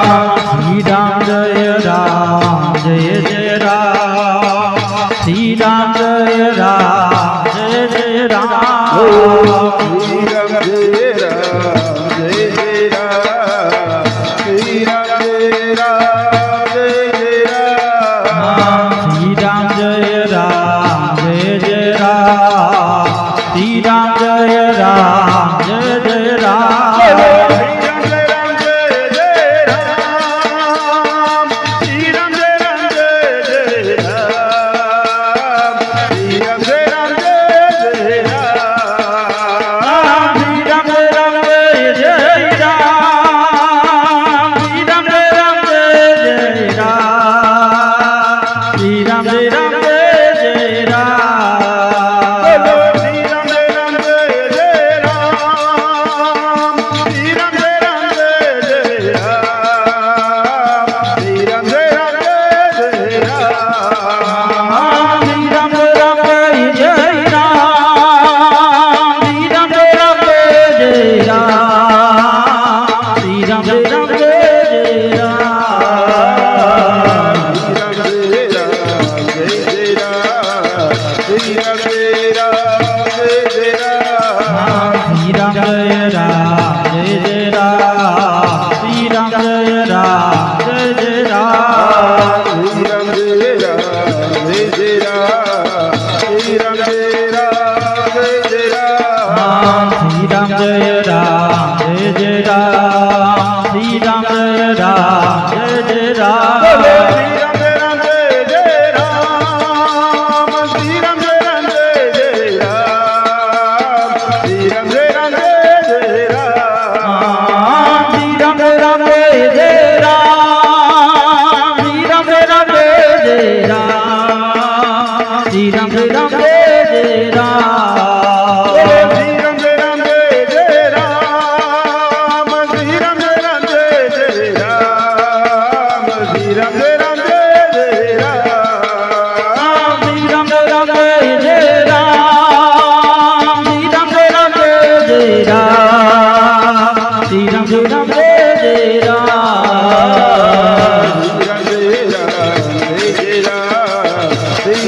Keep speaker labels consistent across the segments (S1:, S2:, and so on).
S1: श्री राम जय राम जय जय राम श्री राम जय राम जय जय राम
S2: श्री राम जय राम जय जय राम श्री राम जय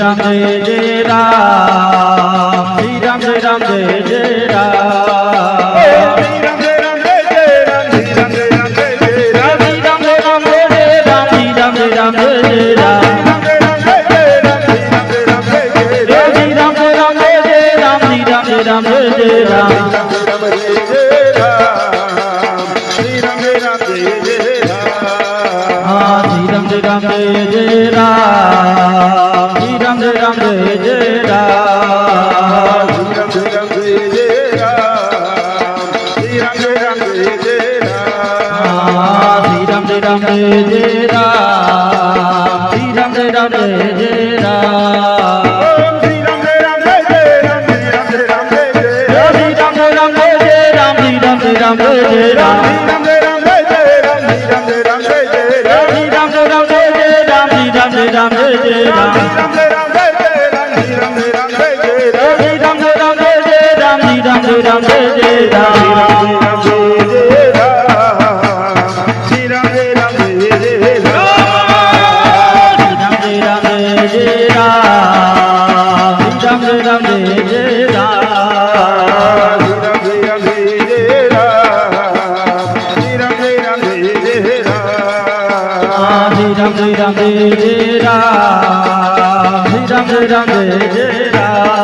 S2: राम जय जय राम
S1: श्री राम जय राम जय जय राम श्री राम जय राम जय जय राम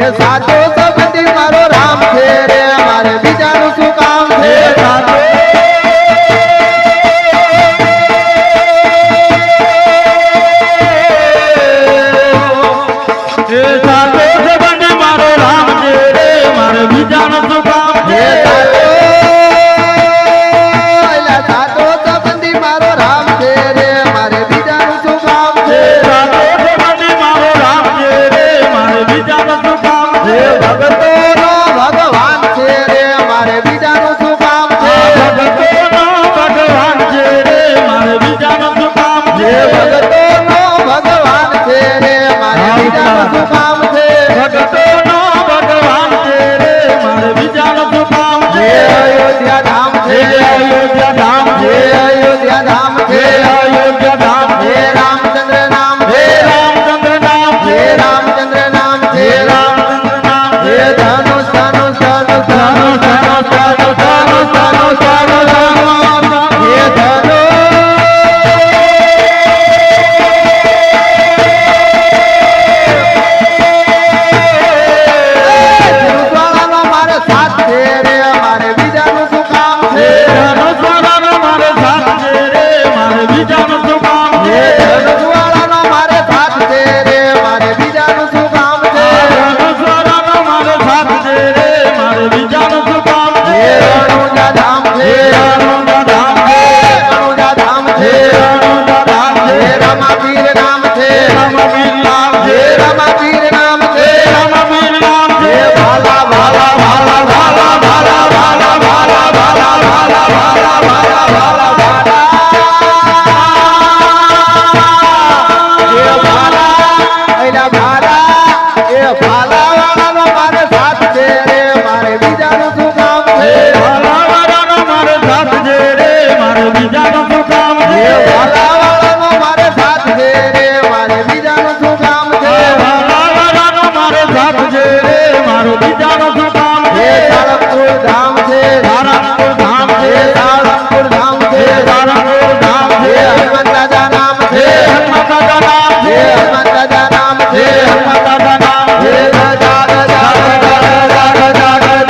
S2: એ સાચો સંબંધી મારો રામ છે રે મારે બીજાનું શું કામ છે
S1: સાચો સંબંધી મારો રામ છે રે મારે બીજાનું શું કામ છે
S2: સાચો સંબંધી મારો રામ છે રે મારે બીજાનું શું કામ છે
S1: સાચો સંબંધી મારો રામ છે રે મારે બીજાનું શું કામ છે
S2: ભગતોનો ભગવાન છે રે મારે બીજાનું શું કામ છે
S1: ભગતોનો ભગવાન છે રે મારે બીજાનું શું કામ છે
S2: ભગતોનો ભગવાન છે રે મારે બીજાનું શું કામ છે
S1: ભગતોનો ભગવાન છે રે મારે બીજાનું શું કામ છે
S2: અયોધ્યા ધામ છે
S1: અયોધ્યા ધામ છે
S2: અયોધ્યા ધામ છે
S1: અયોધ્યા ધામ છે
S2: રામચંદ્ર નામ છે
S1: રામચંદ્ર નામ છે
S2: રામચંદ્ર નામ છે
S1: રામચંદ્ર નામ છે
S2: ધનુષ ધનુષ ધનુષ
S1: ધનુષ ધનુષ ધનુષ ધનુષ ધનુષ ધનુષ
S2: હે ધનુષવાળાનો મારે સાથ છે રે મારે બીજાનું શું કામ છે
S1: ધનુષવાળાનો મારે સાથ છે રે મારે બીજાનું શું કામ છે
S2: ધનુષવાળાનો મારે સાથ છે રે મારે બીજાનું શું કામ છે
S1: ધનુષવાળાનો મારે સાથ છે રે મારે બીજાનું શું કામ છે
S2: રણુજા ધામ છે
S1: રણુજા ધામ છે
S2: રણુજા ધામ છે
S1: રણુજા ધામ છે
S2: રમાપીર નામ છે
S1: રામવીર નામ છે
S2: રમાપીર નામ છે
S1: રામવીર નામ છે
S2: ભાલા ભાલા ભાલા ભાલા ભાલા ભાલા ભાલા ભાલા ભાલા ભાલા ભાલા ભાલા ભાલા એ ભાલા એલા ભાલા એ ભાલાવાળાનો મારે સાથ છે રે મારે બીજાનું શું કામ છે
S1: ભલાવાળાનો મારે સાથ છે રે મારે બીજાનું શું કામ
S2: એ
S1: છે
S2: ભાલાવાળાનો મારે સાથ છે રે મારે બીજાનું શું કામ છે
S1: ભલાવાળાનો મારે સાથ છે રે મારે બીજાનું શું કામ
S2: એ
S1: છે
S2: સાળંગપુર ધામ છે
S1: સારંગપુર ધામ
S2: એ
S1: છે
S2: સાળંગપુર ધામ છે
S1: સારંગપુર ધામ
S2: એ
S1: છે
S2: હનુમાન દાદા નામ છે
S1: હનુમાન દાદા નામ
S2: એ
S1: છે
S2: હનુમાન દાદા નામ છે
S1: હનુમાન દાદા નામ
S2: એ
S1: છે
S2: ગજા ગજા ગજા ગજા ગજા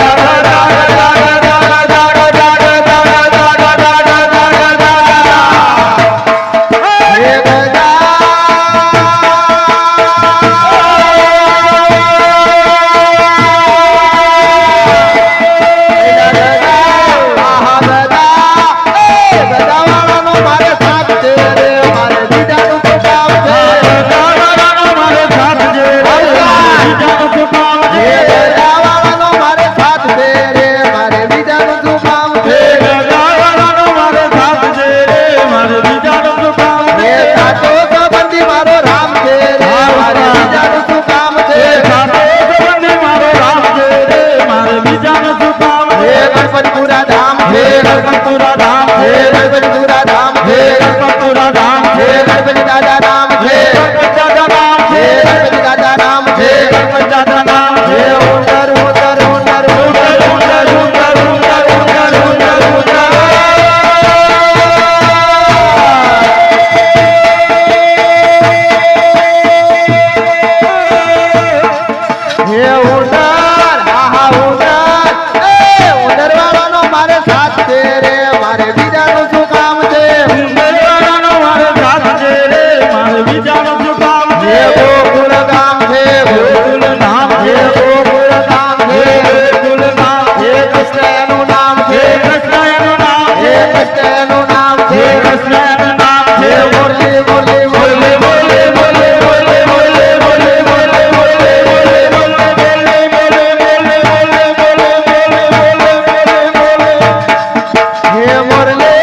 S2: મારે સાથ છે રે મારે બીજાનું શું કામ છે
S1: ભલાવાળાનો મારે સાથ છે રે મારે બીજાનું શું કામ છે
S2: ગજાવાળાનો મારે સાથ છે રે મારે બીજાનું શું કામ છે
S1: ભલાવાળાનો મારે સાથ છે રે મારે બીજાનું શું કામ
S2: એ
S1: છે
S2: સાચો સંબંધી મારો રામ છે રે મારે બીજાનું શું કામ છે
S1: સાચો સંબંધી મારો રામ છે રે મારે બીજાનું શું કામ
S2: એ
S1: છે
S2: ગણપતપુરા ધામ છે
S1: ગણપતપુરા ધામ
S2: એ
S1: છે
S2: ગણપતપુરા ધામ છે
S1: ગણપતપુરા ધામ
S2: એ
S1: છે
S2: ગણપતિ દાદા નામ છે
S1: ગણપત દાદા નામ
S2: એ
S1: છે
S2: ગણપતિ દાદા નામ છે
S1: ગણપત દાદા નામ
S2: એ
S1: છે
S2: ઉંદર ઉંદર ઉંદર ઉંદર ઉંદર ઉંદર ઉંદર ઉંદર ઉંદર હે ઉંદર આહા ઉંદર એ ઉંદરવાળાનો મારે સાથ છે રે મારે બીજાનું શું કામ છે
S1: ઉંદરવાળાનો મારે સાથ છે રે મારે બીજાનું શું કામ
S2: હે
S1: છે
S2: ગોકુળ ગામ છે
S1: ગોકુળ ધામ
S2: હે
S1: છે
S2: ગોકુળ ગામ છે
S1: ગોકુળ ધામ
S2: હે કૃષ્ણ એનું નામ છે
S1: કૃષ્ણ એનું નામ
S2: હે
S1: છે
S2: કૃષ્ણ એનું નામ છે
S1: કૃષ્ણ એનું નામ
S2: હે
S1: છે
S2: મુરલી મુરલી મુરલી મુરલી મુરલી મુરલી મુરલી મુરલી મુરલી મુરલી મુરલી હે મુરલી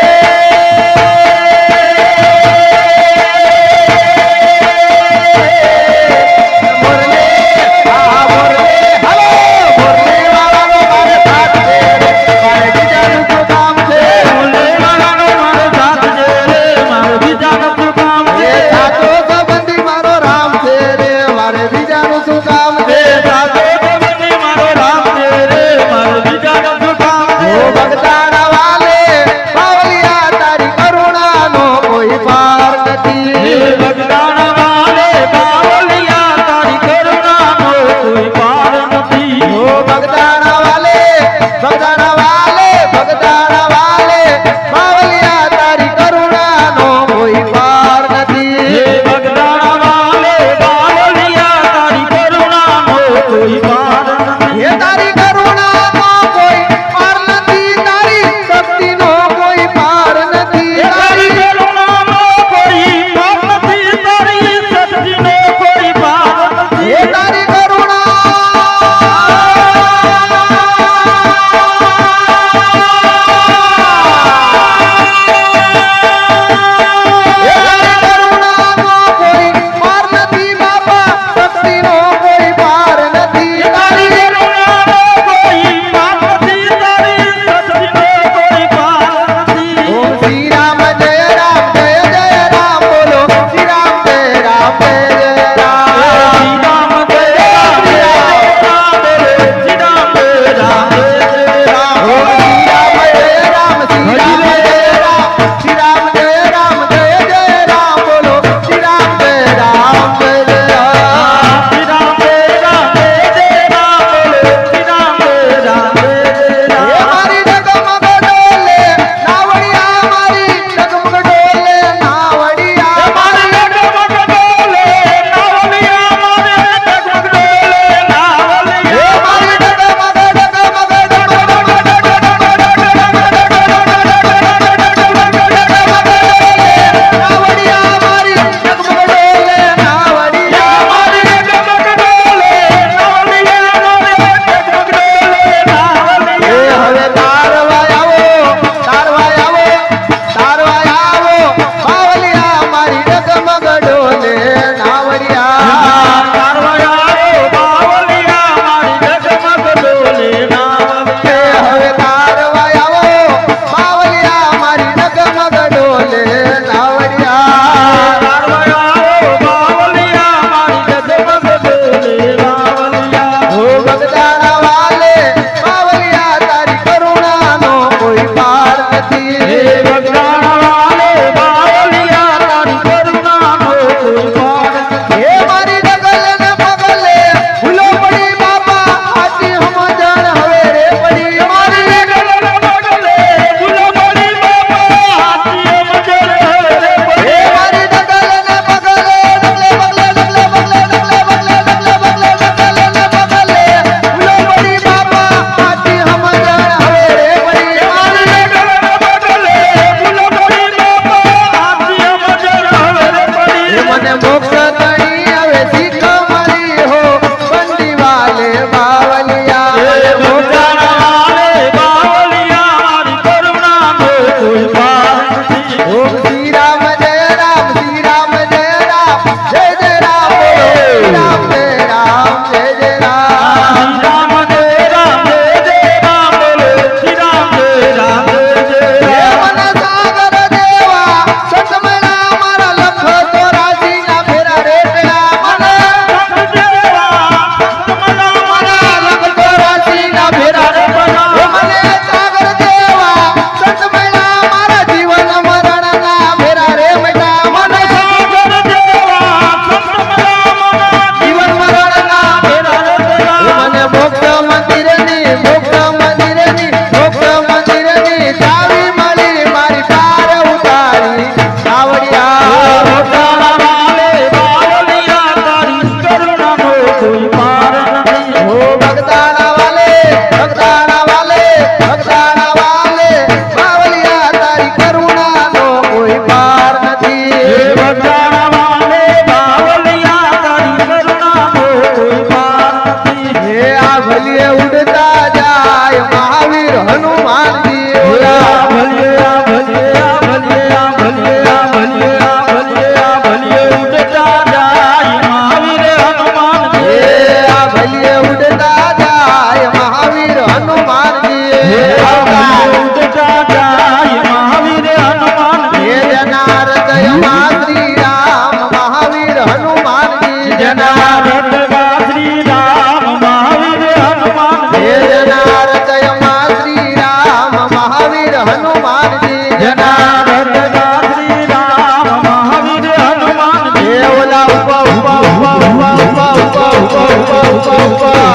S1: રટવા શ્રી રામ મહાવીર હનુમાન
S2: જના રચયમાં શ્રી રામ મહાવીર હનુમાનજી
S1: જના રટવા શ્રી રામ મહાવીર હનુમાન
S2: ઓલા ઉપા ઉપા ઉપા ઉપા ઉપા ઉપા ઉપા ઉપા ઉપા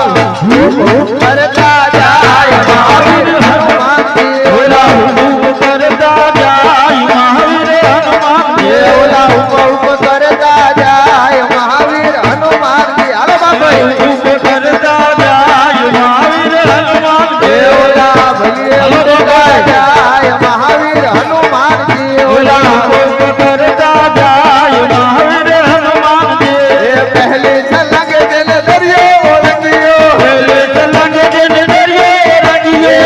S2: કરતા જાય મહાવીર હનુમાનજી
S1: ઓલા હુકમ કરતા જાય મહાવીર હનુમાન
S2: ઓલા ઉપા ઉપા કરતા જાય મહાવીર હનુમાનજી હાલો બાપા
S1: હુકમ કરતા જાય મહાવીર હનુમાન
S2: ઓલા ભલે કરતા જાય મહાવીર હનુમાનજી
S1: ઓલા
S2: ઓલા
S1: હુકમ કરતા જાય મહાવીર હનુમાન
S2: પહેલી છલંગ દિલ દરિયો ઓળંગ્યો
S1: પહેલે તલંગ દિન દરિયો રંગીએ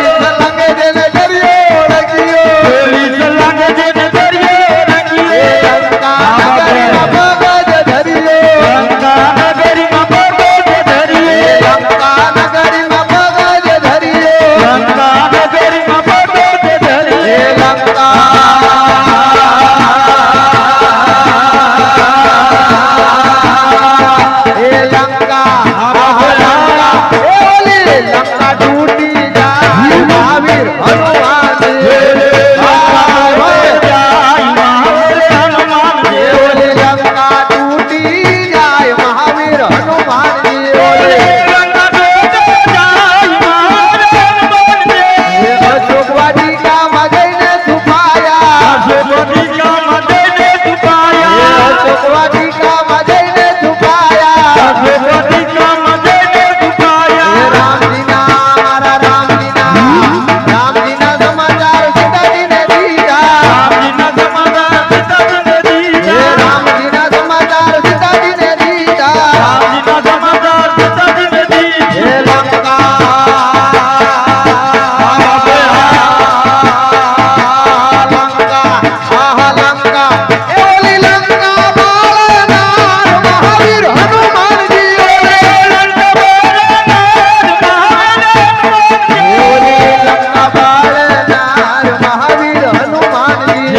S2: છલંગ દિલ દરિયો ઓળંગ્યો
S1: પહેલી તલંગ દિન દરિયો રંગીએ
S2: લંકા નગરીમાં પગજ ધર્યો
S1: લંકા નગરીમાં પગજ ધરીએ
S2: લંકા નગરીમાં પગજ ધર્યો
S1: લંકા નગરીમાં પગજ ધરીએ
S2: લંકા તૂટી જાય મહાવીર હનુમાન
S1: જાય મહાવીર હનુમાન
S2: લંકા તૂટી જાય મહાવીર હનુમાનજી અશોકવાદી ગામ જઈને છુપાયા અશોકવાદી ગામ જઈને છુપાયા રામજીના મારા રામજીના સમાચાર સીતાજીને દીધા રામજીના સમાચાર સીતાજીને દીધા મહાવીર હનુમાનજી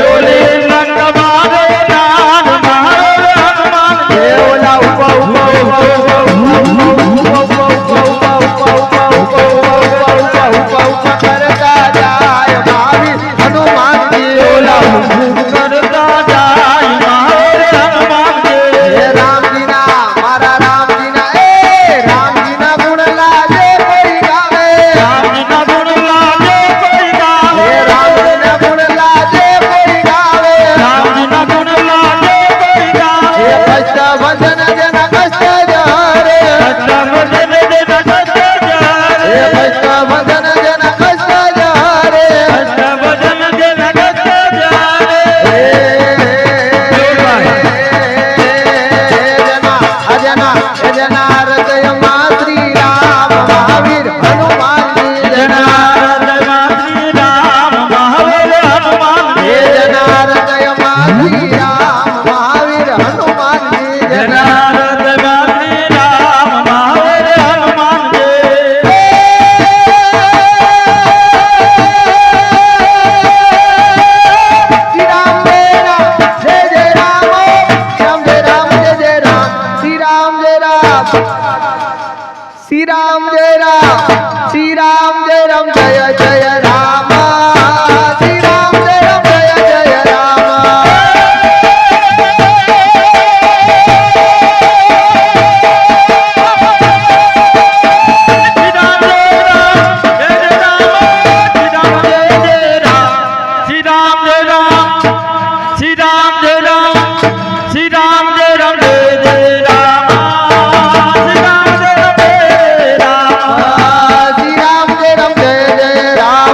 S2: લંકા બાળનાર મહાવીર હનુમાનજી ઓલા ઉપા ઉપા ઉપા ઉપા કરતા જાય મહાવીર હનુમાનજી ઓલા રામજીના મારા રામજીના રામજીના ગુણ લાગે કોઈ ગાવે રામજીના ગુણ લાગે કોઈ ગાવે કષ્ટ ભજન જન કષ્ટ જરે કષ્ટ ભજન જન કષ્ટ જરે જના હૃદયમાં શ્રી રામ મહાવીર હનુમાનજી જના હૃદયમાં શ્રી રામ મહાવીર હનુમાનજી શ્રી રામ જય જય રામ રામ જય રામ જય જય રામ શ્રી રામ જય રામ શ્રી રામ જય રામ શ્રી રામ જય રામ જય જય રામ શ્રી રામ જય રામ જય જય રામ શ્રી રામ જય રામ જય જય રામ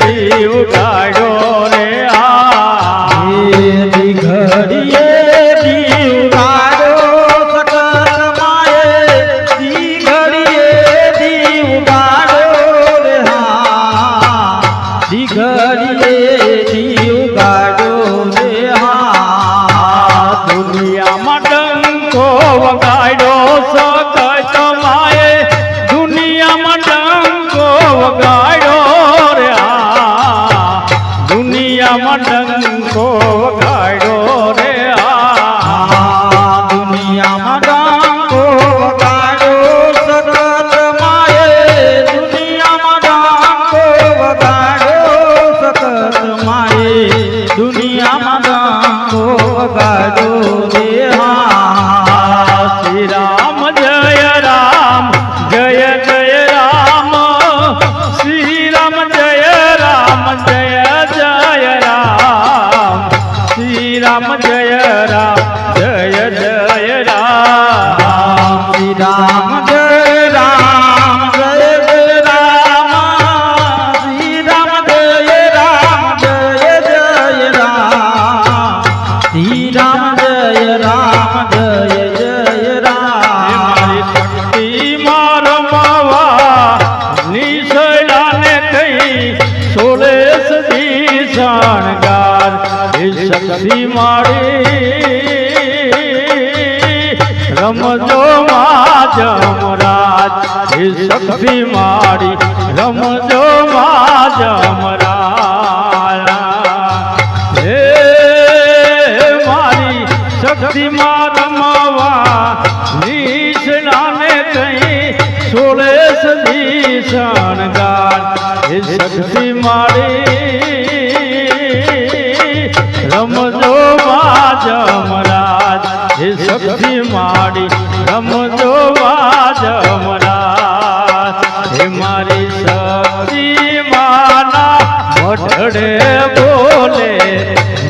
S3: જીવ ગાડ્યો રે આ
S1: દી ઘડીએ દીવ ગાડો સકત માએ દી ઘડીએ દીવ ગાડો રે હા દી ઘડીએ દીવ ગાડો રે હા
S3: દુનિયામાં ડંકો વગાડ્યો સકત માએ દુનિયામાં ડંકો વગાડ્યો રે આ દુનિયામાં ડંકો વગાડ્યો રે આ
S1: દુનિયામાં ડાંગો વગાડો સકત માએ દુનિયામાં ડાંગો વગાડો સકત માએ દુનિયામાં ડાંગો વગાડો રે હા
S3: શ્રી રામ જય રામ જય જય રામ શ્રી રામ જય રામ જય જય રામ શ્રી રામ જય રામ જય જય રામ
S1: શ્રી રામ જય રામ જય જય રામ શ્રી રામ જય રામ જય જય રામ શ્રી રામ જય રામ જય જય રામ
S3: શક્તિ મારમવા નિશળાને કઈ સોળે સદી શણગાર એ શક્તિ મારી રમજો મા જમરાજ એ શક્તિ મારી રમજો મા જમરાજ હે મારી શક્તિ માં રમવા નિષ્ણાને કઈ સોળે સદી શણગાર એ શક્તિ મારી રમજો મા જમરાજ એ શક્તિ મારી રમજો મા જમરાજ હે મારી શક્તિ માના મઢડે બોલે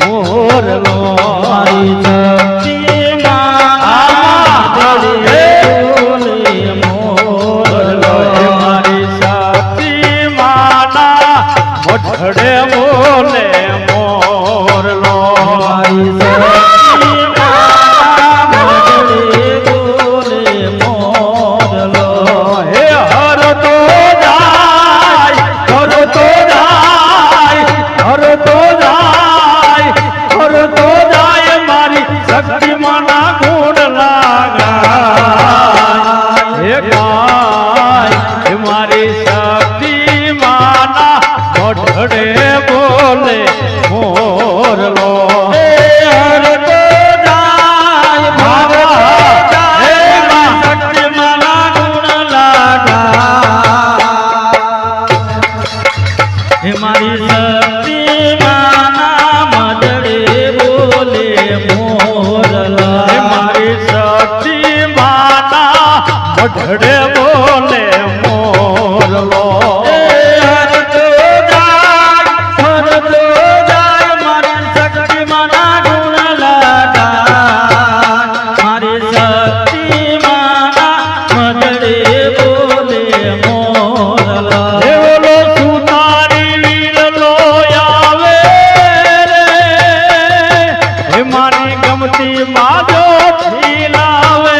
S3: મોરલો
S1: મારી શક્તિ માધડે બોલે મોરલો
S3: હે મારી શક્તિ માના મઢડે બોલે મોરલો
S1: મારી શક્તિ માધડે બોલે મોરલો
S3: હે હર તો જાય હર તો જાય હર તો જાય હર તો જાય મારી શક્તિ માના ગુણ લાગાય હે ગાય હે મારી શક્તિ માના મઢડે બોલે મોરલો
S1: હર તો જાય ભારત
S3: હે મા
S1: શક્તિ માના ગુણ લાગા હે મારી શક્તિ માના મદડે બોલે મોરલા
S3: હે મારી શક્તિ માના મઢડે બોલે મોરલો
S1: હર તો જાય મારી શક્તિ માના ગુણ લાગા મારી શક્તિ માના મદડે બોલે મોરલા
S3: હે ઓલો સુતારી વીરલો આવે રે હે મારી ગમતી બાજો લાવે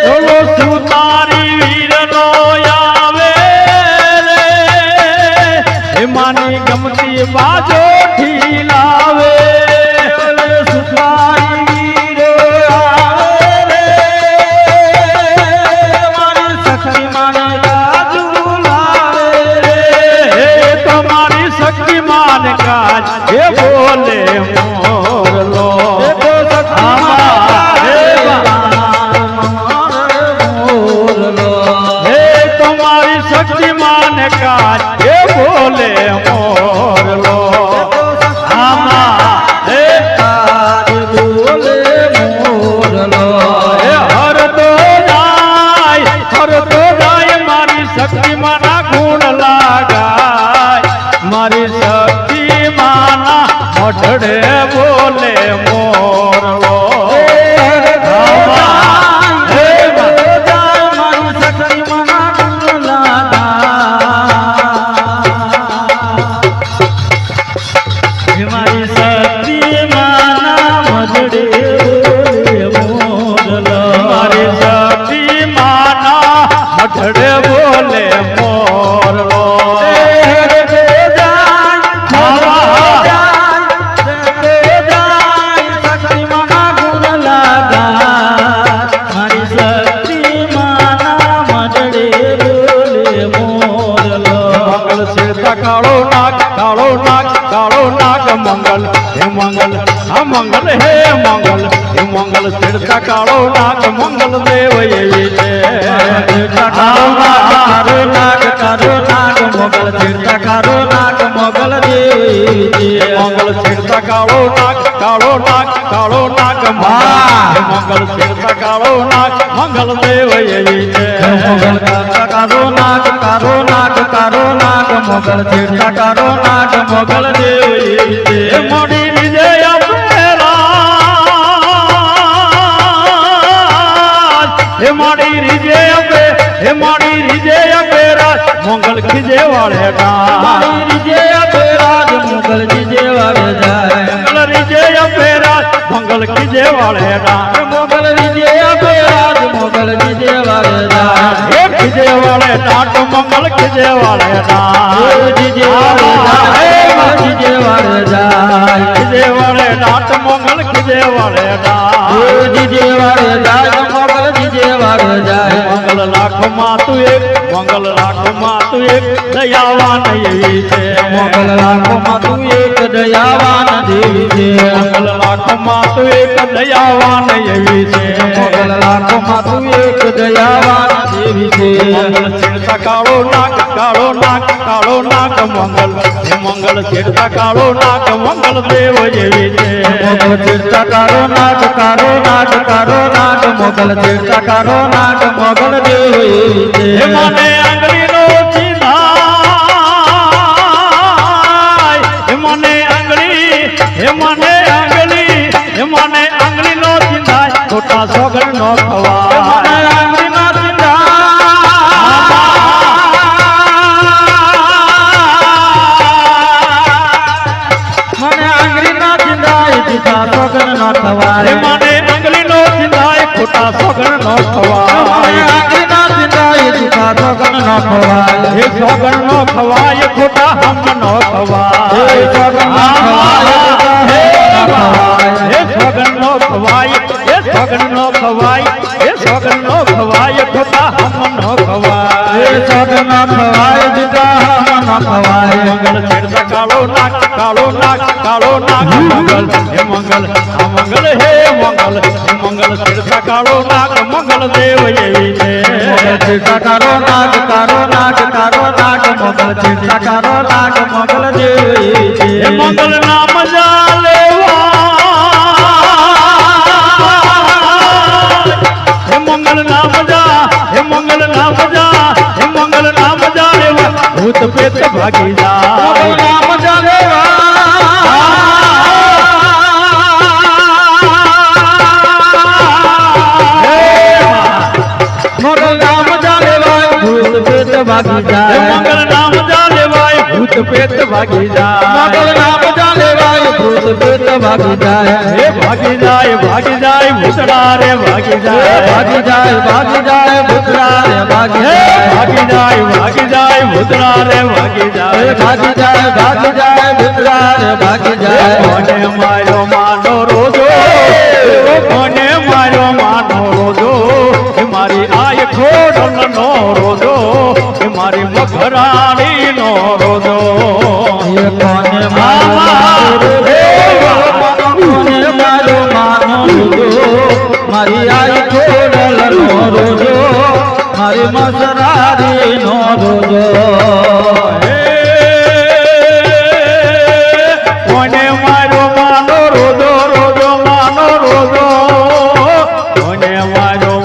S3: ઓલો સુતારી વીરલો આવે રે હે મારી ગમતી બાજો લાવે મઢડે બોલે મોરલો મઢડે બોલે મોરલો કાળો નાગ મંગલ હે મંગલ આ મંગલ હે મંગલ હે મંગલ ચડતા કાળો નાગ મંગલ દેવ એવી છે
S1: કારો નાગ મોગલ ચડતા કારો નાગ મોગલ દેવી
S3: મંગલ ચડતા કાળો નાગ મંગલ ચડતા કાળો નાગ મંગલ દેવ એવી છે
S1: મોગલ કારો નાગ મોગલ ચડતા કારો નાગ મોગલ દેવી
S3: મોડી વિજય હે માડી રીજે પેરાજ મંગલ ખીજે વાળે
S1: રીજે પેરાજ મોગલ જીજે વાળે જાય
S3: મંગલ રીજે પેરાજ મંગલ ખીજે વાળે
S1: મોગલ રીજે પેરાજ મોગલ જીજે વાળે જાય
S3: હે ખીજે વાળે નાટ મંગલ ખીજે વાળે
S1: જીજે વાળે જાય જીજે વાળે જાય
S3: ખીજે વાળે નાટ મંગલ ખીજે વાળે
S1: જીજે વાળે જાય મોગલ જીજે વાળે જાય
S3: મંગલ લાખમાં તું એક દયાવાન એવી છે
S1: મોગલ લાખોમાં તું એક દયાવાન દેવી છે
S3: મંગલ લાખમાં તું એક દયાવાન એવી છે
S1: મોગલ લાખોમાં તું એક દયાવાન દેવી છે
S3: મંગલ છેડતા કાળો નાગ મંગલ હે મંગલ છેડતા કાળો નાગ મંગલ દેવ એવી છે
S1: મોગલ ચેડતા કારો નાગ મોગલ ચેડતા કારો નાગ મોગલ દેવી છે
S3: હે મને આંગળીનો ચિંધાય હે મને આંગળીનો ચિંધાય ખોટા સોગન નો ખવાય
S1: સોગન નો ખવાય
S3: મને આંગળીનો ચિંધાય ખોટા સોગન નો ખવાય
S1: સોગન નો ખવાય
S3: હે સોગન નો ખવાય ખોટા હમ નો ખવાય
S1: સોગન નો ખવાય
S3: હે સોગન નો ખવાય ખોટા હમ નો ખવાય
S1: સોગન નો ખવાય દીધા હમ નો ખવાય
S3: મંગલ છેડતા કાળો નાગ મંગલ હે મંગલ આ મંગલ હે મંગલ છેડતા કાળો નાગ મંગલ દેવ એવી છે
S1: કારો નાગ મોગલ ચેડતા કારો નાગ મોગલ દેવી છે
S3: હે મંગલ નામ જા લેવા હે મંગલ નામ જા લેવા ભૂત પેત ભાગી જાય
S1: નામ જાલેવા મોગલ નામ જાલેવા ભૂત પેટ ભાગી જાય
S3: મંગલ નામ જા લેવાય ભૂત પેત ભાગી જાય
S1: મોગલ નામ જાલેવા ભૂત પેટ ભાગી જાય
S3: હે ભાગી જાય ભૂતડા રે ભાગી જાય
S1: ભાગી જાય ભૂતરા રે ભાગી જાય
S3: ભાગી જાય ભૂતડા રે ભાગી જાય
S1: ભાગી જાય ભૂતરા રે ભાગી જાય
S3: કોને માર્યો માનો રોજો હે મારી આય ખોડલ નો રોજો હે મારી મગરાણી નો રોજો
S1: કોને મારો મારી આઈ ખોડલ નો રોજો મારી મસરારી નો રોજો
S3: કોને માર્યો માનો રોજો કોને માર્યો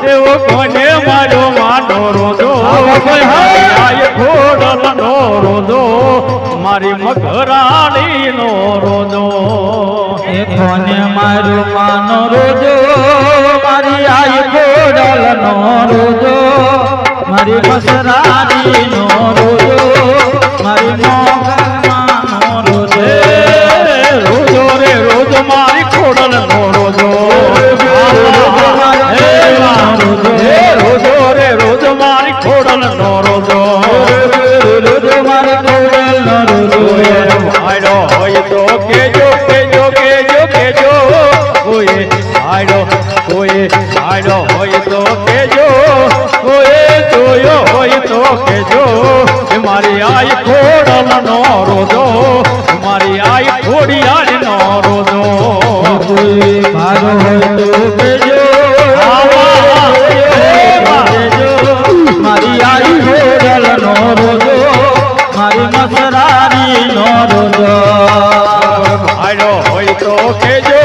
S3: એવો કોને માર્યો માનો રોજો આય ખોડલ નો રોજો મારી મગરાણી
S1: એ કોને મારું માનો રોજો મારી આઈ ખોડલનો રોજો મારી મસરારીનો રોજો મારી મોગલમાંનો રોજો
S3: રોજો રે રોજો મારી ખોડલનો રોજો રોજો રે રોજો મારી ખોડલનો રોજો
S1: રોજો મારી ખોડલનો રોજો
S3: ભાઈડો હોય તો કેજો કેજો કેજો કેજો કોઈ ભાઈડો હોય તો કેજો કોઈ જોયો હોય તો કેજો એ મારી આઈ ખોડલનો રોજો મારી આઈ ખોડિયાળનો રોજો
S1: મારો હોય તો કેજો મારી આઈ ખોડલનો રોજો મારી મસરારીનો રોજો
S3: ભાઈડો હોય તો કેજો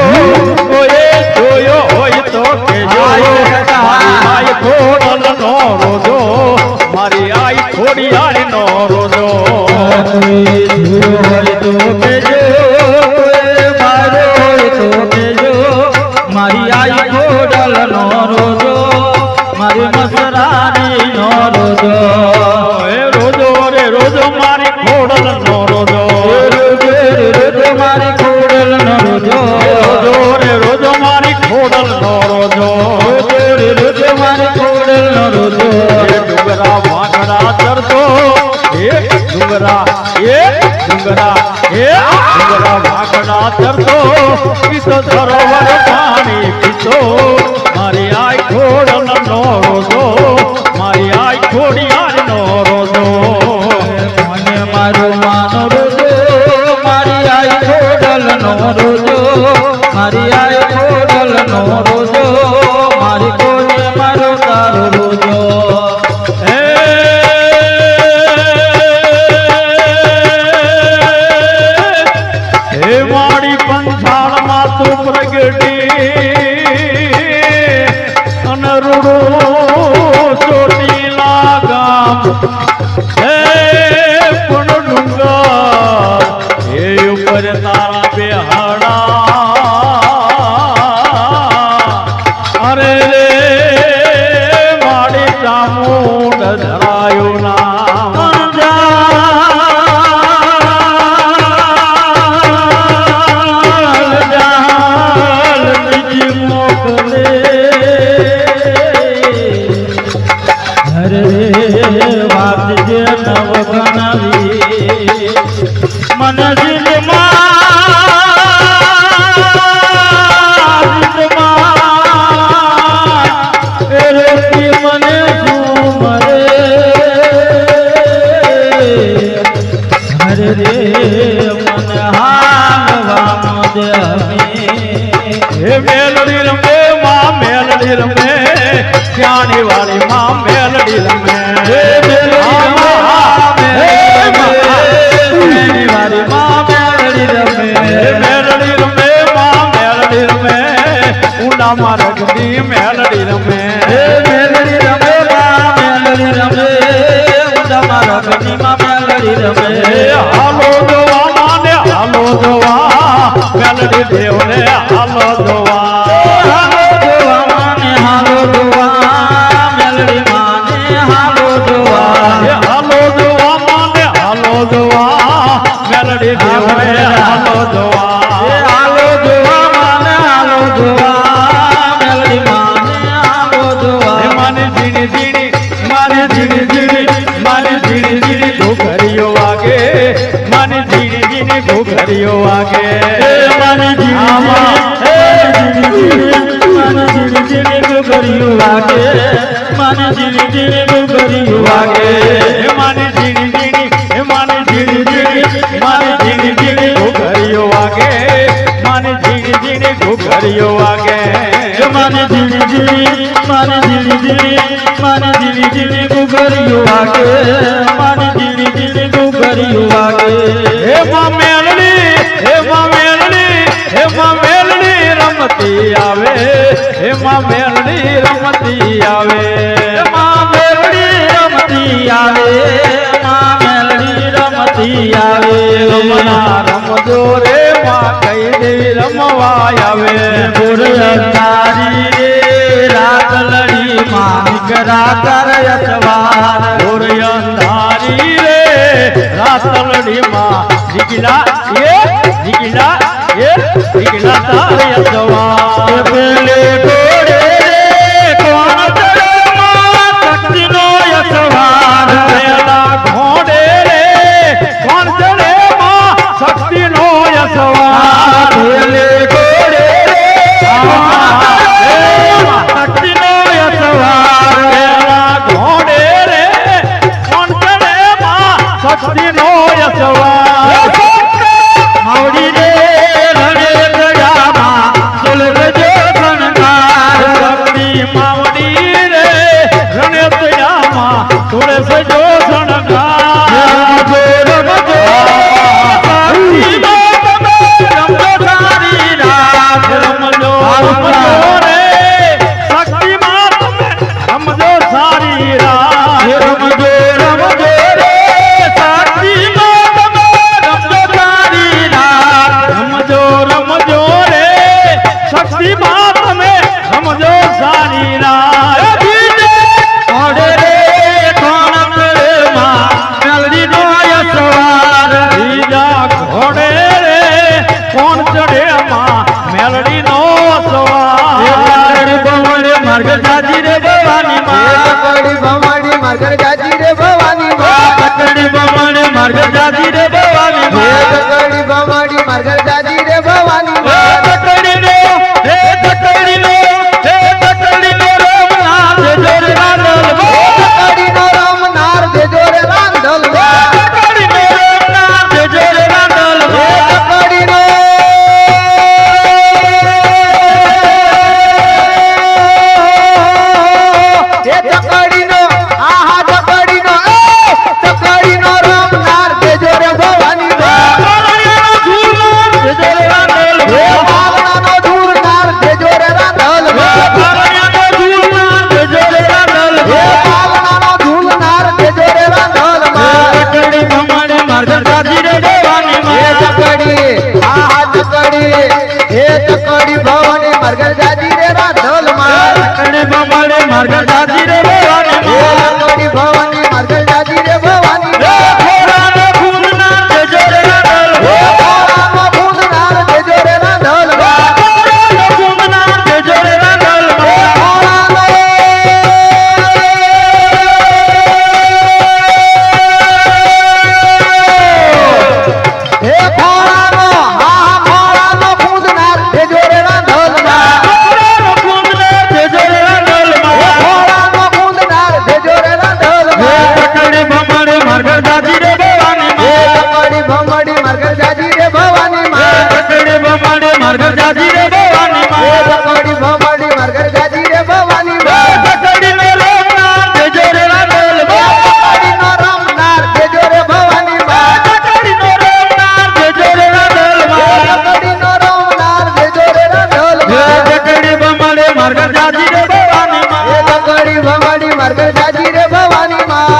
S3: કોઈ જોયો હોય તો કેજો મારી આઈ ખોડલનો રોજો મારી આઈ ખોડિયાળનો રોજો
S1: હોય તો કેજો મારો હોય તો કેજો મારી આઈ ખોડલનો રોજો મારી મસરારીનો રોજો
S3: એ રોજો રે રોજો મારી ખોડલનો રોજો
S1: રોજો મારી ખોડલનો રોજો
S3: રોજો રે રોજો મારી ખોડલનો રોજો
S1: રોજો મારી ખોડલનો રોજો
S3: એ ડુંગરા વાંકડા ચરતો એ ડુંગરા વાંકડા ચરતો પીતો સરોવર પાણી પીતો મારી આઈ ખોડલનો રોજો મારી આઈ ખોડિયાળનો રોજો
S1: મને મારું માનો રોજો મારી આઈ ખોડલનો રોજો મારી આઈ ખોડલનો રોજો મારી કોને મારો તારો રોજો
S3: હે મારી પંચાળ માં તું પ્રગટી અને રૂડો ચોટીલા ગામ હે પણ ડુંગર એ ઉપર તારા બેહાડા અરે રે મારી ચામુંડ ધરાયું નામ હે મેલડી રમે માં મેલડી રમે ક્યાંની વાળી માં મેલડી રમે હે મેલડી
S1: વારી માં મેલડી રમે
S3: મેલડી રમે માં મેલડી રમે ઊંડા માં રગડી મેલડી રમે
S1: મેલડી રમે માં મેલડી રમે ઊંડા માં રગડી માં મેલડી રમે
S3: હાલો જોવા માને હાલો જોવા મેલડી દેવને હાલો જોવા
S1: હાલો જોવા માને હાલો જોવા મેલડી માને હાલો જોવા
S3: હાલો જોવા માને હાલો જોવા મેલડી દેવને હાલો જોવા
S1: હાલો જોવા માને હાલો જોવા મેલડી માને હાલો જોવા
S3: મારી ઝીણી ઝીણી મારી ઝીણી ઝીણી મારી ઝીણી ઝીણી ઘોઘરીઓ વાગે મારી ઝીણી ઝીણી ઘોઘરીઓ વાગે
S1: મારી ઝીણી ઘોઘરીઓ વાગે મારી ઝીણી ઝીણી ઘોઘરીઓ વાગે
S3: મારી ઝીણી ઝીણી મારી ઝીણી ઝીણી મારી ઝીણી ઝીણી ઘોઘરીઓ વાગે મારી ઝીણી ઝીણી ઘોઘરીઓ વાગે
S1: મારી ઝીણી ઝીણી મારી ઝીણી ઝીણી મારી ઝીણી ઝીણી ઘોઘરીઓ વાગે મારી ઝીણી ઝીણી ઘોઘરીઓ વાગે
S3: હે માં મેલડી રમતી આવે હે માં મેલડી રમતી આવે
S1: માં મેલડી રમતી આવે માં મેલડી રમતી આવે
S3: રમના રમજો રે માં કઈ દેવી રમવા જોવા આવે
S1: અંધારી રે રાત લડી માનિક રાતર યસવાર
S3: અંધારી રે રાતલડીમાં નીકળા તારે યસવાર
S1: પેલે ઘોડે રે કોણ ચડમાં શક્તિનો યસવાર
S3: પેલા ઘોડે રે કોણ ચડે માં શક્તિનો યસવાર
S1: પેલે ઘોડે રે શક્તિનો યસવાર
S3: પેલા ઘોડે રે કોણ ચડે માં શક્તિનો યસવાર
S1: માવડી રે રણે ગળામાં સુલગજો શણગાર
S3: શક્તિ માવડી રે રણેતયામાં થોડે સજો શણગાર
S1: રમજો સારી રાત
S3: રમજો રે શક્તિમાં તમે રમજો સારી રાત
S1: રમજો રે શક્તિમાં તમે રમજો સારી રાત
S3: રમજો રે શક્તિમાં તમે રમજો સારી રાત
S1: ઓડે રે કોણ કળમાં મેલડીનો યસવાર
S3: બીજા ઘોડે રે કોણ ચડે માં મેલડીનો સવાર
S1: બમણે માર્ગ સાજી રે ભવાની માં
S2: કડી ભવાડી મગર જાજી રે ભવાની માં
S1: પકડી બમણે માર્ગ સાજી રે ભવાની માં
S2: કડી ભવાડી મગર જાજી રે ભવાની માં
S1: તકડીનો હે તકડીનો રામનાથ જોર રાંધલ
S2: કડીનો રામનાર દેજો રે રાંધલ
S1: તકડીનો રામનાથ જોર રાંધલ
S2: કડીનો એ ચકડીનો આહા ચકડીનો ચકડીનો રામનાર દેજો રે ભવાની માં એ બાવળાનો ધૂળનાર દેજો રે રાંધલ એ બાવળાનો ધૂળનાર દેજો રે રાંધલ
S1: તકડી બમણે માર્ગ સાજી રે ભવાની
S2: એ
S1: માં
S2: ચકડી આહા ચકડી એ ચકડી ભવાની મરગર જાજી રે રાંધલ માં
S1: તકડી બમણે માર્ગ સાજી રે ભવાની
S2: એ
S1: માં
S2: ચકડી ભવાની મરગર જાજી રે ભવાની માં
S1: ઘોડાનો ખૂનના જોર રાંધલ
S2: એ બાવળાનો ધૂળનાર દેજો રે રાંધલ માં
S1: ઘોડાનો ખૂનના જોર રાંધલ
S2: હે ખોળાનો હા ખોળાનો ફૂંદનાર દેજો રે રાંધલ માં
S1: ઘોડાનો ખૂનના જોર રાંધલ
S2: ખોળાનો ફૂંદનાર દેજો રે રાંધલ માં
S1: તકડી બમણે માર્ગ સાજી રે ભવાની
S2: એ
S1: માં
S2: ચકડી ભમડી મરગર જાજી રે ભવાની માં
S1: તકડી બમણે માર્ગ સાજી રે ભવાની
S2: એ
S1: માં
S2: ચકડી ભમડી મરગર જાજી રે ભવાની માં
S1: તકડીનો રામનાથ જોર રાંધલ
S2: ચકડીનો રામનાર દેજો રે ભવાની માં
S1: તકડીનો રામનાથ જોર રાંધલ
S2: ચકડીનો રામનાર દેજો રે રાંધલ માં
S1: તકડી બમણે માર્ગ સાજી રે ભવાની માં
S2: એ ચકડી ભમડી મરગર જાજી રે ભવાની માં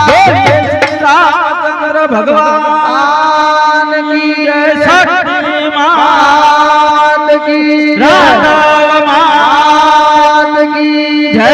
S1: રામચંદ્ર ભગવાન
S2: આન કી જય
S1: શક્તિ માં
S2: આન કી જય
S1: રાધા માં
S2: આન કી જય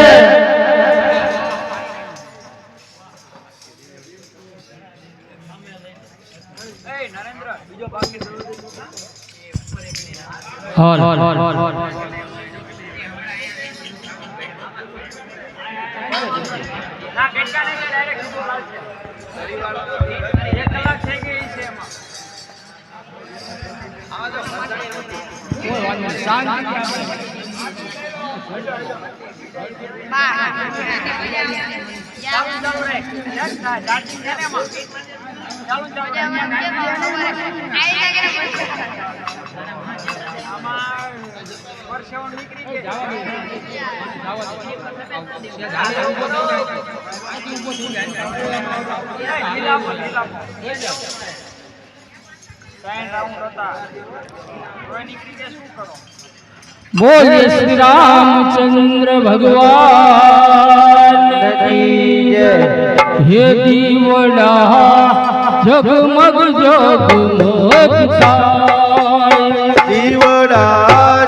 S1: बोले श्री रामचंद्र भगवान की जय। हे दीवड़ा जगमग जगमग छाए
S2: દીવડા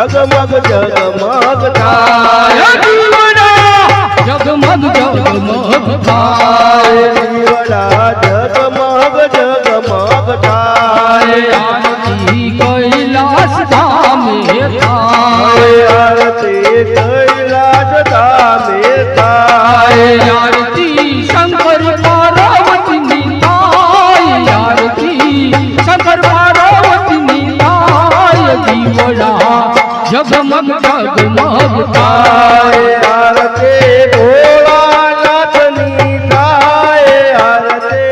S2: જગમગ જગમગ થાય
S1: જગમગ જગમગ થાય
S2: દીવડા જગમગ જગમગ થાય
S1: આરતી કૈલાસ ધામે થાય
S2: આરતી કૈલાસ ધામે થાય
S1: આરતી શંકર પાર્વતીની થાય આરતી શંકર પાર્વતીની થાય દીવડા જગમગ જગમગ થાય
S2: આરતી ભોળાનાથની થાય આરતી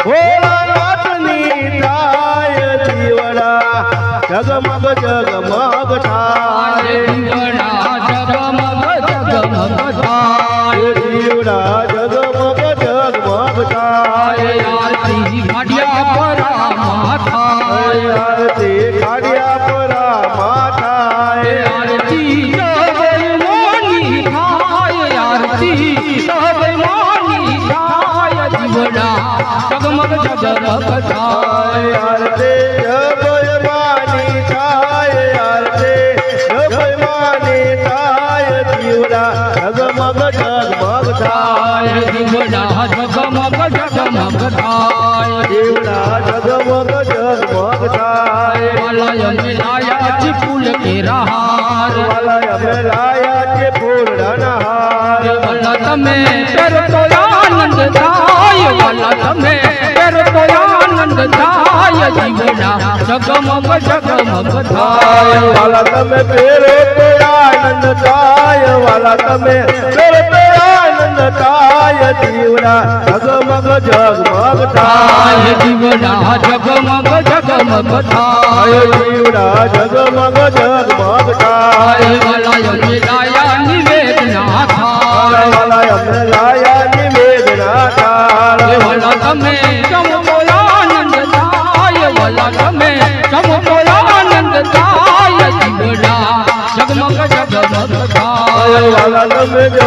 S2: ભોળાનાથની થાય દીવડા જગમગ જગમગ થાય
S1: દીવડા જગમગ જગમગ થાય
S2: દીવડા જગમગ જગમગ થાય
S1: આરતી કાઢ્યા પરામા થાય
S2: આરતી કાઢ્યા પરામા થાય
S1: આરતી સબૈમાની થાય આરતી સબૈમાની થાય દીવડા જગમગ જગમગ થાય
S2: આરતી જબયમાની થાય આરતી જબયમાની થાય દીવડા જગમગ જગમગ થાય
S1: દીવડા જગમગ જગમગ થાય
S2: દીવડા જગમગ જગમગ થાય
S1: વાલાય મિલાયા છે ફૂલ કેરા હાર
S2: વાલા અમે લાયા છે ફૂલડાના હાર
S1: વાલા તમે પહેરો તો આનંદ થાય વાલા તમે પહેરો તો આનંદ થાય દીવડા જગમગ જગમગ થાય
S2: વાલા તમે પહેરો તો આનંદ થાય વાલા તમે પહેરો તો આનંદ થાય દીવડા જગમગ જગમગ થાય
S1: દીવડા જગમગ જગમગ થાય
S2: દીવડા જગમગ જગમગ થાય
S1: વાલાય મિલાયા નિવેદના થાય
S2: વાલા અમે લાયા નિવેદના થાય
S1: વાલા તમે જમો આનંદ થાય વાલા તમે જમો આનંદ થાય દીવડા જગમગ જગમગ થાય
S2: વાલા તમે જમો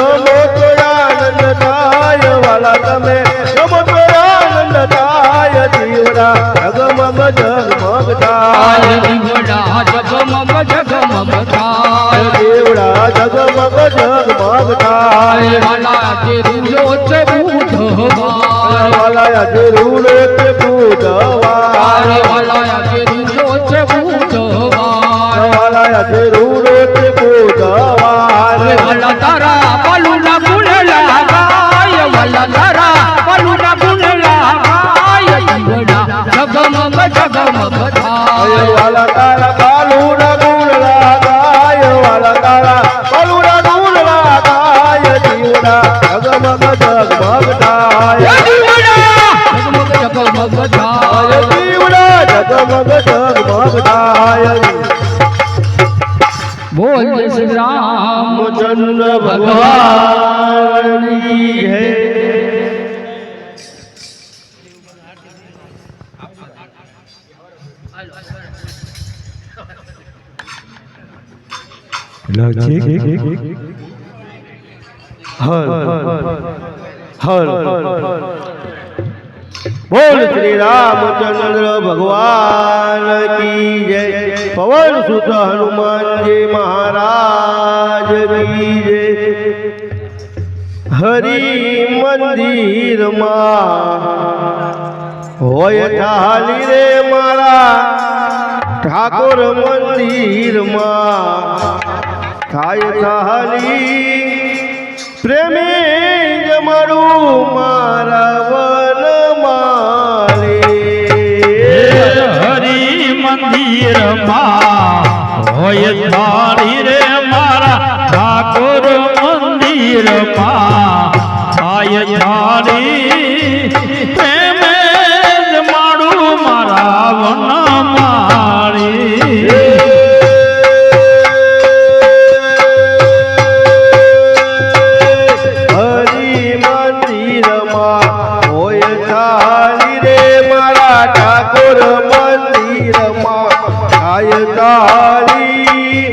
S2: તો આનંદ થાય વાલા તમે જમો તો આનંદ થાય દીવડા જગમગ જગમગ થાય
S1: દીવડા જગમગ જગમગ થાય
S2: દીવડા જગમગ જગમગ થાય
S1: વાલા જે રૂલો છે બુધવાર
S2: વાલા જરૂર તે બુધવાર
S1: વાલા જે રૂલો છે બુધવાર
S2: વાલા જરૂર તે બુધવાર
S1: વાલા તારા પાલુના ગુણલા ગાય વાલા તારા પાલુના ગુણલા ગાય દીવડા જગમગ જગમગ થાય
S2: વાલા તારા બાલુના ગુણ લાગાય વાલા તારા બાલુના ગુણ લાગાય દીવડા જગમગ જગમગ થાય
S1: જગમગ જગમગ થાય
S2: દીવડા જગમગ જગમગ થાય
S1: બોલ જય શ્રી રામ
S2: ચંદ્ર ભગવાનની જય હર બોલ શ્રી રામચંદ્ર ભગવાન કી જય પવન સુત હનુમાનજી મહારાજ કી જય હરિ મંદિરમાં હોય થાલી રે મારા ઠાકોર મંદિરમાં થાય થાલી પ્રેમે જમાડું મારા વન મારે
S3: હરી મંદિરમાં હોય થાળી રે મારા ઠાકોર મંદિરમાં થાય થાળી પ્રેમે જ માડું મારા વન માળી
S2: હરી મંદિરમાં હોય થાળી રે મારા ઠાકોર મંદિરમાં થાય થાળી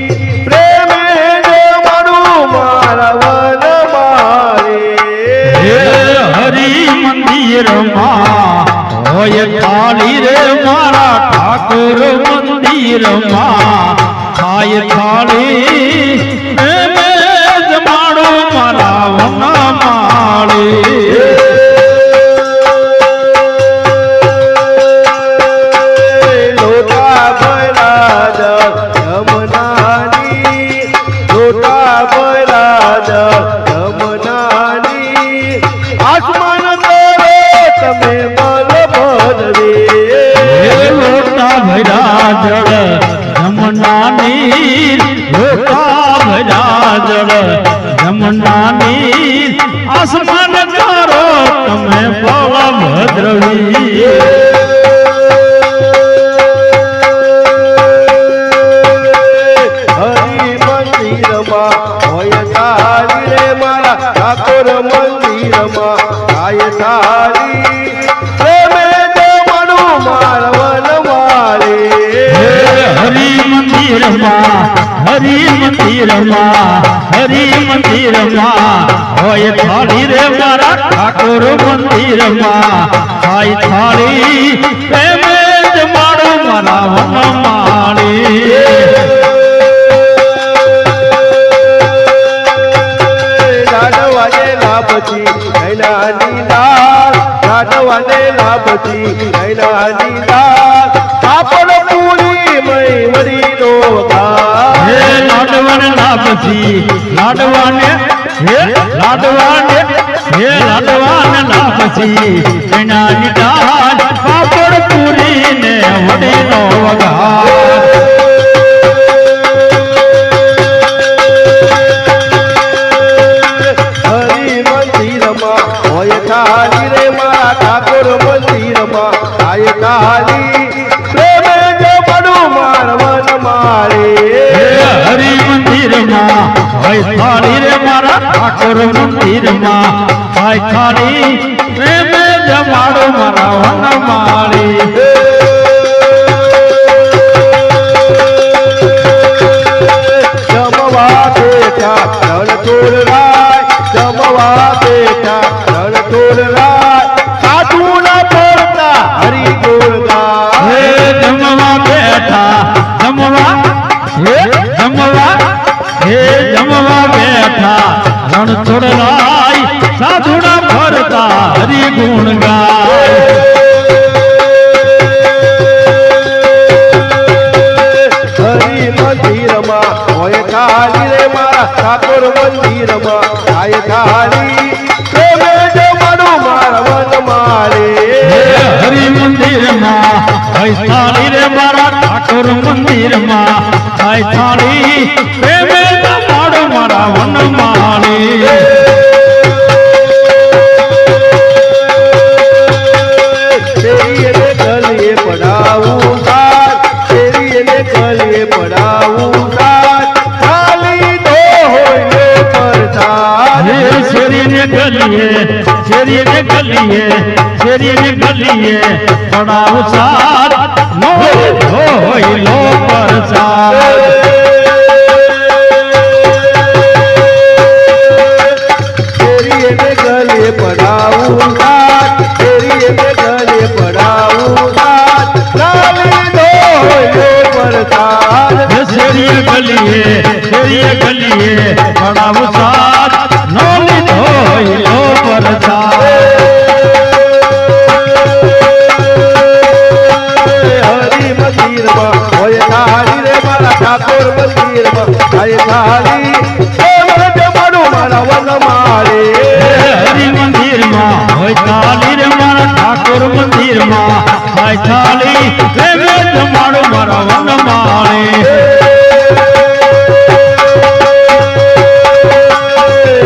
S2: પ્રેમે જમાડું મારા વન મારે
S3: હરી આસમાન તારો તમે બળભદ્રવી
S2: હરિ મંદિરમાં હોય તારી રે મારા ઠાકોર મંદિરમાં થાય તારી પ્રેમે જમણું મારવન વાળે
S3: હરિ મંદિરમાં હોય થાળી રે મારા ઠાકોર મંદિરમાં થાય થાળી પ્રેમે જમાડું મારા વનમાળી
S2: લાડવાને લાભથી નૈનાની લાલ લાડવાને લાભથી નૈનાની લાલ પાપડ પૂરી મય વરીનો
S3: હે લાડવાને લાભથી લાડવાને લાભથી એના નિદાન પાપડ પૂરી ને વડીનો વગાર
S2: હરિ મંદિરમાં હોય કાલી રે મારા ઠાકોર મંદિરમાં થાય કાલી પ્રેમે જમણું મારવન મારે
S3: હરિ મંદિરમાં હોય થાળી રે મારા ઠાકોર મંદિરમાં થાય થાળી પ્રેમે જમાડો મારા વનમાળી
S2: જમવા બેઠા રણછોડ રાય જમવા બેઠા રણછોડ રાય સાધુના પડતા હરિ ગોળ
S3: હે
S2: ગાય
S3: જમવા બેઠા જમવા બેઠા રણછોડ રાય સાધુના ફરતા હરિ ગુણ ગાય
S2: હરિ મંદિરમાં હોય કાલી રે મારા ઠાકોર મંદિરમાં થાય કાલી પ્રેમે જમણું મારવન મારે
S3: હરિ મંદિરમાં હોય થાળી રે મારા ઠાકોર મંદિરમાં થાય થાળી પ્રેમે જમાડો મારા વનમાળી
S2: તેરી એને ગલીએ પડાવું સાત તેરી એને ગલીએ પડાવું સાત ખાલી તો હોય પરસાદ
S3: હે શેરીને ગલીએ પડાવ સાત નો હોય લો પરસાદ
S2: તેરી એને ગલીએ પડાવું સાત તેરી એને ગલીએ પડાવું સાત ખાલી તો હોય પરસાદ
S3: હે શેરીએ ગલીએ પડાવ સાત નો લીધો હોય લો પરસાદ
S2: હરિ મંદિરમાં હોય કાલી રે મારા ઠાકોર મંદિરમાં થાય કાલી જમણું મારા વન મારે
S3: હરિ મંદિરમાં હોય થાળી રે મારા ઠાકોર મંદિરમાં થાય થાળી પ્રેમે જમાડો મારા વનમાળી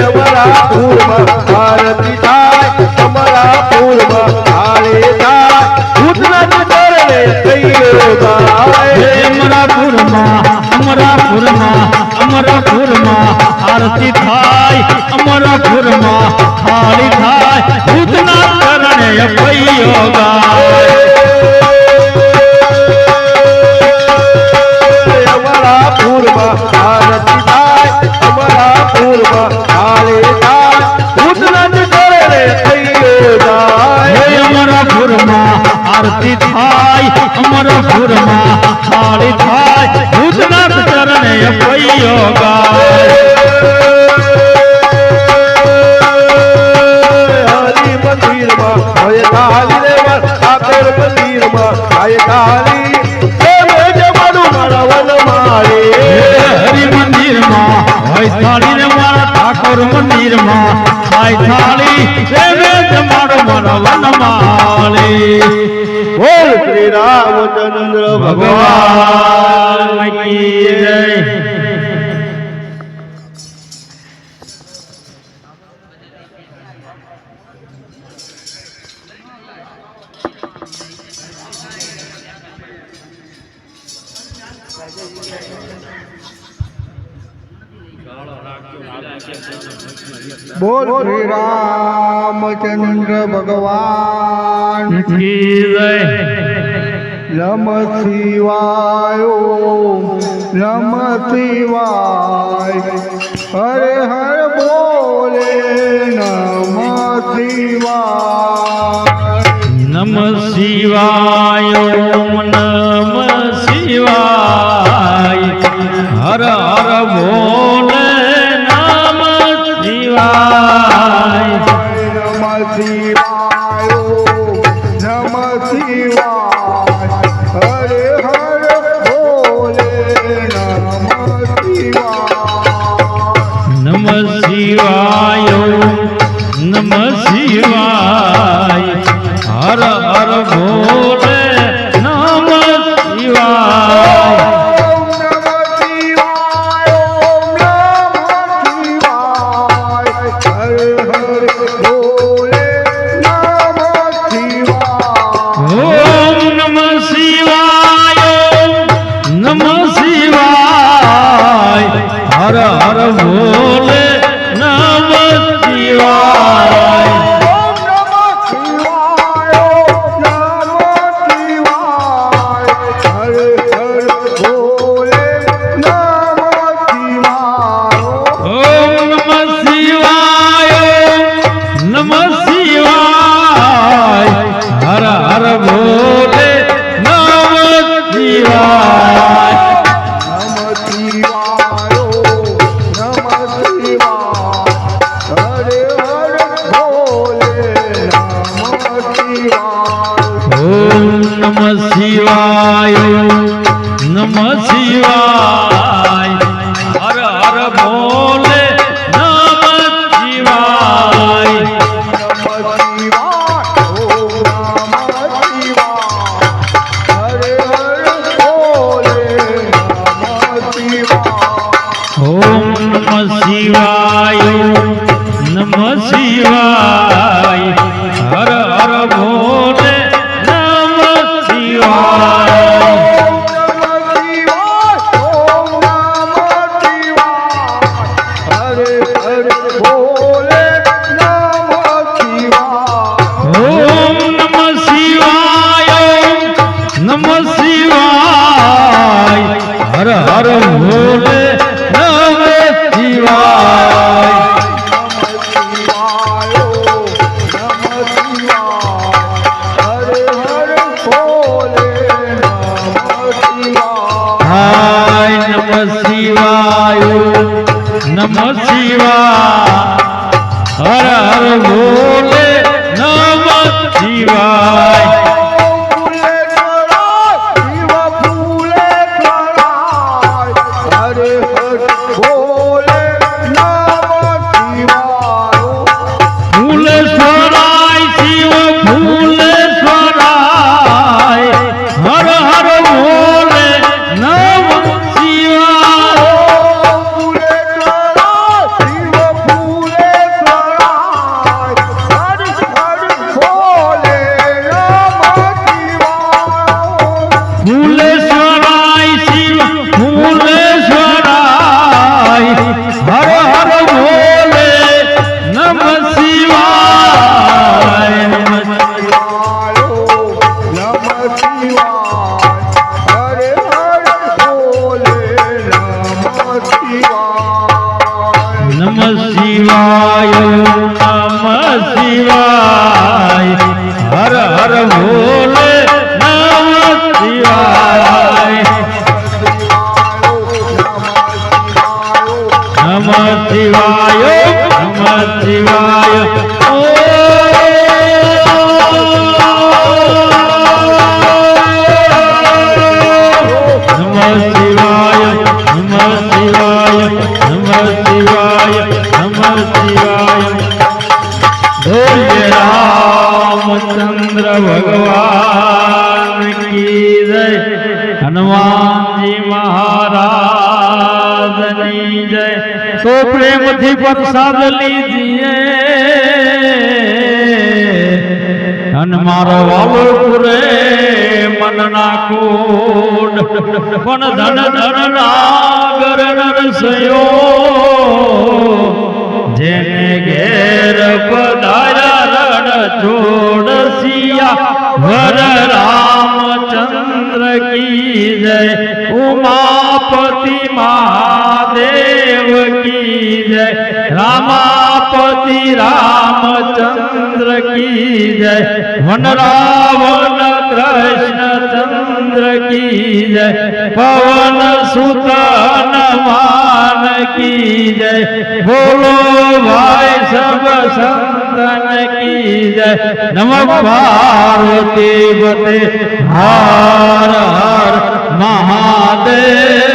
S2: અમારા પૂરમાં આરતી થાય અમારા પૂરમાં આળે થાય ભૂતનાથ ચરણે કૈયો ગાય
S3: અમરાપુરમાં આરતી થાય અમરાપુરમાં થાળી થાય ભૂતના ચરણે પૈયો ગાય
S2: અમારા પૂરમાં આરતી થાય અમારા પૂરમાં આળે થાય ભૂતનાથ ચરણે કૈયો ગાય
S3: અમરાપુરમાં આરતી થાય અમરાપુરમાં થાળી થાય ભૂતનાથ ચરણે પૈયો ગાય
S2: હરિ મંદિરમાં હોય કાલી રે મારા ઠાકોર મંદિરમાં થાય કાલી પ્રેમે જમણું મારા વન મારે
S3: હરિ મંદિરમાં હોય થાળી રે મારા ઠાકોર મંદિરમાં થાય થાળી પ્રેમે જમાડો મારા વનમાળી
S2: બોલ શ્રી રામચંદ્ર ભગવાન
S3: ભગવાન કી જય
S2: બોલ શ્રી રામચંદ્ર ભગવાન
S3: કી જય.
S2: નમ શિવાય ઓમ નમ શિવાય હરે હર બોલે નમ શિવાય
S3: નમ શિવાય ઓમ નમ શિવાય હર હર બોલે નમ શિવાય.
S2: નમ શિવાય ઓમ નમ શિવાય હરે હર બોલે નમ શિવાય
S3: નમ શિવાય નમ શિવાય હર હર બોલે નમ શિવાય. ઓમ નમ શિવાય નમ શિવાય હર હર બોલે નમ શિવાય. ઓમ નમ શિવાય નમ શિવાય હર હર બોલે નમ શિવાય. ઓમ નમ શિવાય નમ શિવાય હર હર બોલે નમ શિવાય. ઓમ નમ શિવાય નમ શિવાય હર હર બોલે નમ શિવાય. ઓમ નમ શિવાય નમ શિવાય હર હર બોલે નમ શિવાય. હાય નમ શિવાય નમ શિવાય હર હર બોલે નમ શિવાય. ફૂલેશ્વરાય શિવ ફૂલેશ્વરાય હર હર બોલે નમ શિવાય. ફૂલેશ્વરાય શિવ ફૂલેશ્વરાય હર હર બોલે નમ શિવાય. નમ શિવાય નમ શિવાય હર હર બોલે નમ શિવાય. નમ શિવાય નમ શિવાય નમ શિવાય નમ શિવાય નમ શિવાય નમ શિવાય. બોલે રામચંદ્ર ભગવાન કી જય. હનુમાનજી મહારાજની જય. તો પ્રેમથી પ્રસાદ લીજીએ. અન મારો વાલો પુરે મન નાખું પણ ધન ધન નાગર નરસયો જેને ઘેર પધાર્યા રણ છોડસિયા વર રામચંદ્ર કી જય ઉમાપતિ મહાદેવ કી જય રામાપતિ રામચંદ્ર કી જય વન રાવણ કૃષ્ણચંદ્ર કી જય પવન સુત હનુમાન કી જય બોલો ભાઈ સબ સંતન કી જય નમઃ પાર્વતી પતે હર હર મહાદેવ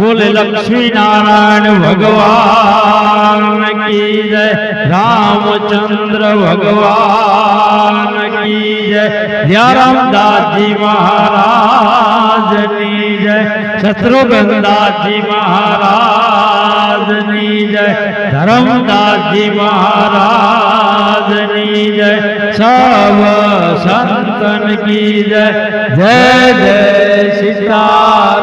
S3: બોલે લક્ષ્મી નારાયણ ભગવાન કી જય રામચંદ્ર ભગવાન કી જય ધ્યારામદાસજી મહારાજની જય શત્રુઘ્નદાસજી મહારાજની જય ધરમદાસજી મહારાજની જય સબ સંતન કી જય જય જય સીતારામ